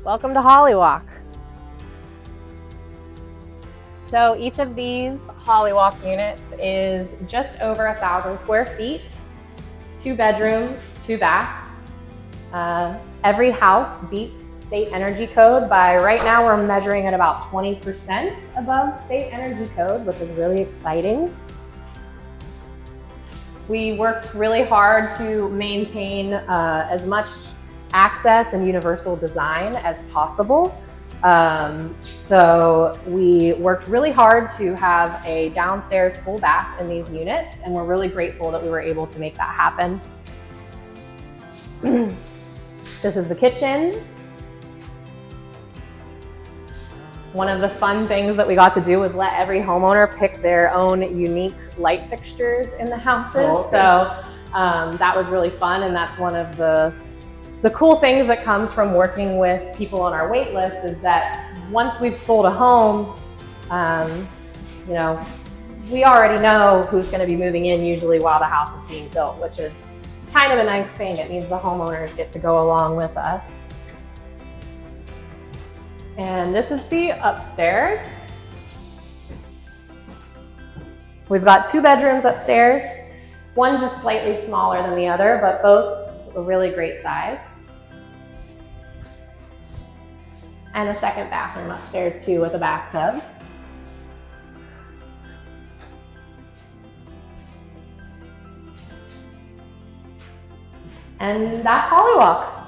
Welcome to HolliWalk. So each of these HolliWalk units is just over 1,000 square feet, 2 bedrooms, 2 baths. Every house beats state energy code by, right now we're measuring at about 20% above state energy code, which is really exciting. We worked really hard to maintain as much access and universal design as possible. So we worked really hard to have a downstairs full bath in these units, and we're really grateful that we were able to make that happen. This is the kitchen. One of the fun things that we got to do was let every homeowner pick their own unique light fixtures in the houses. Oh, okay. So that was really fun, and that's one of the cool things that comes from working with people on our wait list is that once we've sold a home, you know, we already know who's going to be moving in usually while the house is being built, which is kind of a nice thing. It means the homeowners get to go along with us. And this is the upstairs. We've got 2 bedrooms upstairs, one just slightly smaller than the other, but both a really great size. And a second bathroom upstairs too with a bathtub. And that's HolliWalk.